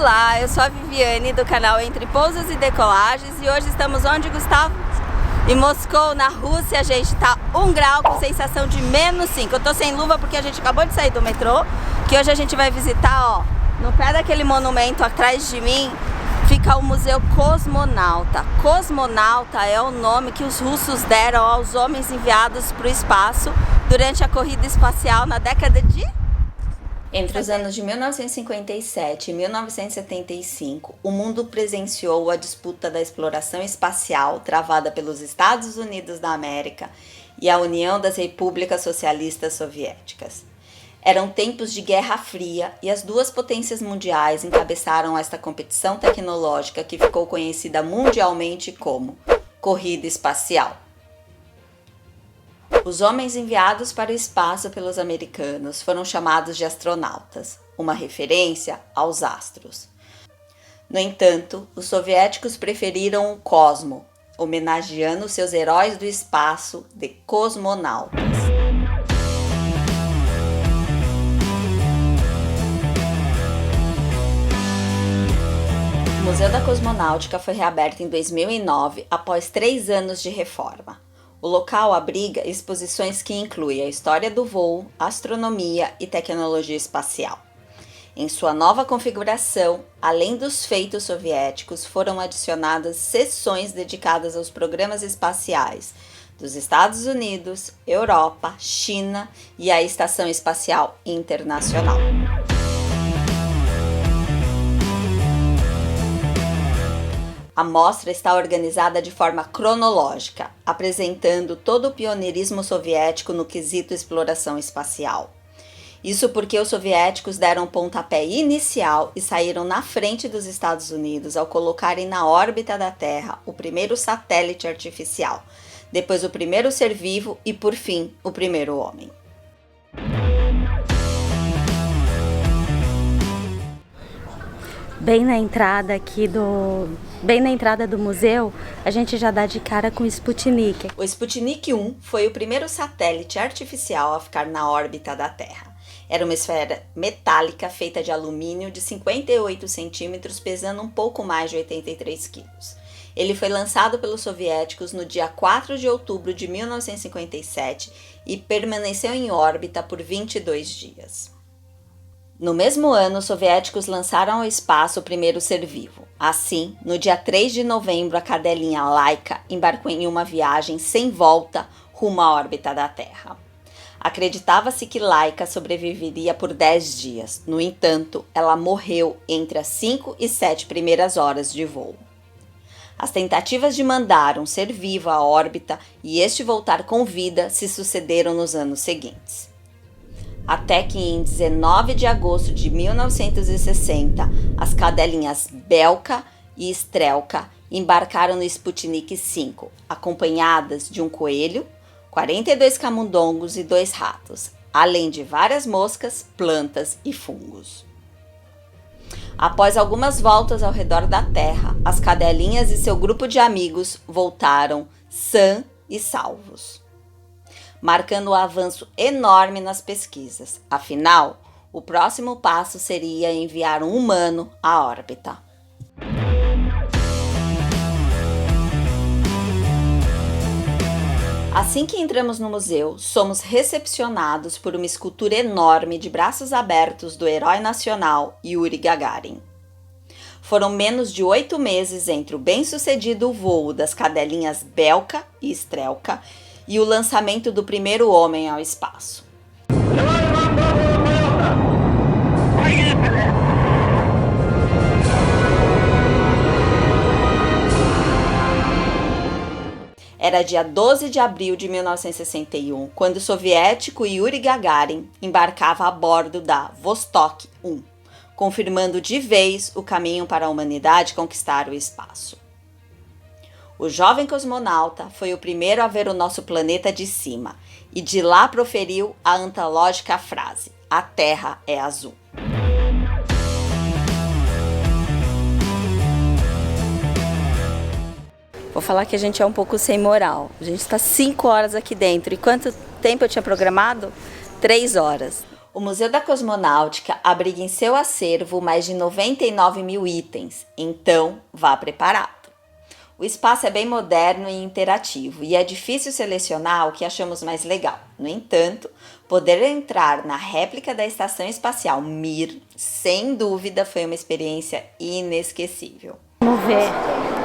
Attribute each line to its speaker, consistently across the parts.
Speaker 1: Olá, eu sou a Viviane do canal Entre Pousas e Decolagens e hoje estamos onde, Gustavo? Em Moscou, na Rússia, gente, tá 1 grau com sensação de -5. Eu tô sem luva porque a gente acabou de sair do metrô, que hoje a gente vai visitar, ó, no pé daquele monumento atrás de mim, fica o Museu Cosmonauta. Cosmonauta é o nome que os russos deram aos homens enviados para o espaço durante a corrida espacial na década de... Entre os anos de 1957 e 1975, o mundo presenciou a disputa da exploração espacial travada pelos Estados Unidos da América e a União das Repúblicas Socialistas Soviéticas. Eram tempos de Guerra Fria e as duas potências mundiais encabeçaram esta competição tecnológica que ficou conhecida mundialmente como Corrida Espacial. Os homens enviados para o espaço pelos americanos foram chamados de astronautas, uma referência aos astros. No entanto, os soviéticos preferiram o Cosmo, homenageando seus heróis do espaço de cosmonautas. O Museu da Cosmonáutica foi reaberto em 2009 após 3 anos de reforma. O local abriga exposições que incluem a história do voo, astronomia e tecnologia espacial. Em sua nova configuração, além dos feitos soviéticos, foram adicionadas seções dedicadas aos programas espaciais dos Estados Unidos, Europa, China e a Estação Espacial Internacional. A mostra está organizada de forma cronológica, apresentando todo o pioneirismo soviético no quesito exploração espacial. Isso porque os soviéticos deram um pontapé inicial e saíram na frente dos Estados Unidos ao colocarem na órbita da Terra o primeiro satélite artificial, depois o primeiro ser vivo e, por fim, o primeiro homem.
Speaker 2: Bem na entrada do museu, a gente já dá de cara com o Sputnik.
Speaker 1: O Sputnik 1 foi o primeiro satélite artificial a ficar na órbita da Terra. Era uma esfera metálica feita de alumínio de 58 centímetros, pesando um pouco mais de 83 quilos. Ele foi lançado pelos soviéticos no dia 4 de outubro de 1957 e permaneceu em órbita por 22 dias. No mesmo ano, os soviéticos lançaram ao espaço o primeiro ser vivo. Assim, no dia 3 de novembro, a cadelinha Laika embarcou em uma viagem sem volta rumo à órbita da Terra. Acreditava-se que Laika sobreviveria por 10 dias. No entanto, ela morreu entre as 5 e 7 primeiras horas de voo. As tentativas de mandar um ser vivo à órbita e este voltar com vida se sucederam nos anos seguintes. Até que em 19 de agosto de 1960, as cadelinhas Belka e Strelka embarcaram no Sputnik 5, acompanhadas de um coelho, 42 camundongos e 2 ratos, além de várias moscas, plantas e fungos. Após algumas voltas ao redor da Terra, as cadelinhas e seu grupo de amigos voltaram sã e salvos, marcando um avanço enorme nas pesquisas. Afinal, o próximo passo seria enviar um humano à órbita. Assim que entramos no museu, somos recepcionados por uma escultura enorme de braços abertos do herói nacional Yuri Gagarin. Foram menos de 8 meses entre o bem-sucedido voo das cadelinhas Belka e Strelka e o lançamento do primeiro homem ao espaço. Era dia 12 de abril de 1961, quando o soviético Yuri Gagarin embarcava a bordo da Vostok 1, confirmando de vez o caminho para a humanidade conquistar o espaço. O jovem cosmonauta foi o primeiro a ver o nosso planeta de cima e de lá proferiu a antológica frase: "A Terra é azul". Vou falar que a gente é um pouco sem moral. A gente está 5 horas aqui dentro. E quanto tempo eu tinha programado? 3 horas. O Museu da Cosmonáutica abriga em seu acervo mais de 99 mil itens, então vá preparado. O espaço é bem moderno e interativo e é difícil selecionar o que achamos mais legal. No entanto, poder entrar na réplica da Estação Espacial Mir, sem dúvida, foi uma experiência inesquecível.
Speaker 2: Vamos ver.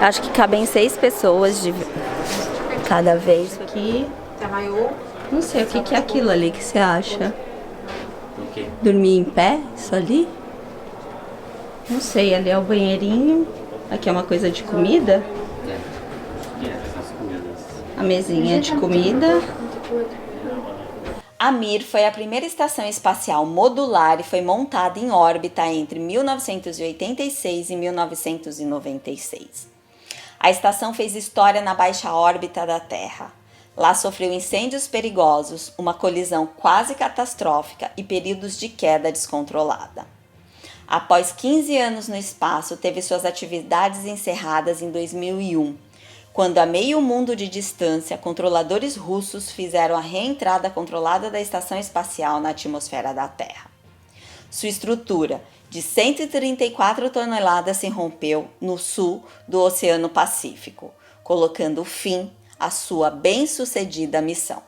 Speaker 2: Acho que cabem 6 pessoas de cada vez. Aqui. Não sei o que é aquilo ali que você acha. Dormir em pé? Isso ali? Não sei, ali é o banheirinho. Aqui é uma coisa de comida. A mesinha de comida.
Speaker 1: A Mir foi a primeira estação espacial modular e foi montada em órbita entre 1986 e 1996. A estação fez história na baixa órbita da Terra. Lá sofreu incêndios perigosos, uma colisão quase catastrófica e períodos de queda descontrolada. Após 15 anos no espaço, teve suas atividades encerradas em 2001, quando a meio mundo de distância, controladores russos fizeram a reentrada controlada da estação espacial na atmosfera da Terra. Sua estrutura, de 134 toneladas, se rompeu no sul do Oceano Pacífico, colocando fim à sua bem-sucedida missão.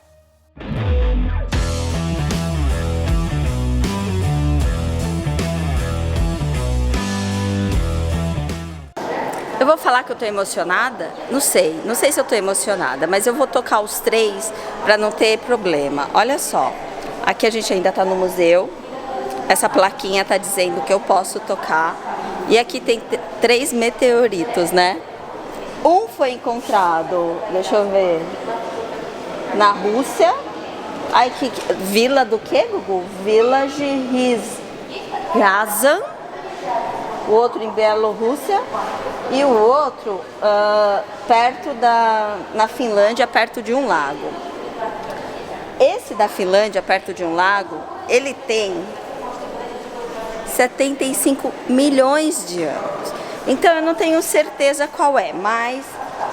Speaker 2: Eu vou falar que eu tô emocionada? Não sei se eu tô emocionada, mas eu vou tocar os 3 para não ter problema. Olha só, aqui a gente ainda tá no museu, essa plaquinha tá dizendo que eu posso tocar, e aqui tem 3 meteoritos, né? Um foi encontrado, deixa eu ver, na Rússia. Ai, que vila do que, Gugu? Village Ryazan. O outro em Bielorrússia e o outro na Finlândia, perto de um lago. Esse da Finlândia, perto de um lago, ele tem 75 milhões de anos. Então eu não tenho certeza qual é, mas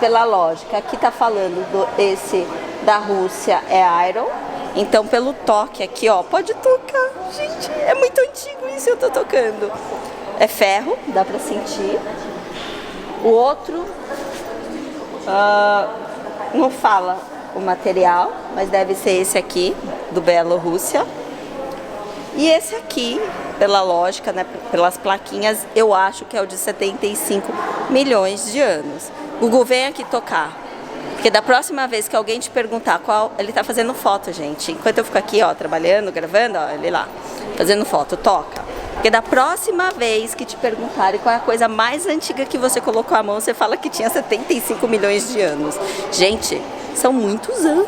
Speaker 2: pela lógica, aqui tá falando esse da Rússia é Iron. Então pelo toque aqui, ó, pode tocar. Gente, é muito antigo isso, eu tô tocando. É ferro, dá pra sentir. O outro não fala o material, mas deve ser esse aqui, do Bielorrússia. E esse aqui, pela lógica, né, pelas plaquinhas, eu acho que é o de 75 milhões de anos. Gugu, vem aqui tocar. Porque da próxima vez que alguém te perguntar qual... Ele tá fazendo foto, gente. Enquanto eu fico aqui, ó, trabalhando, gravando, ó, ele lá, fazendo foto, toca. Porque da próxima vez que te perguntarem qual é a coisa mais antiga que você colocou a mão, você fala que tinha 75 milhões de anos. Gente, são muitos anos.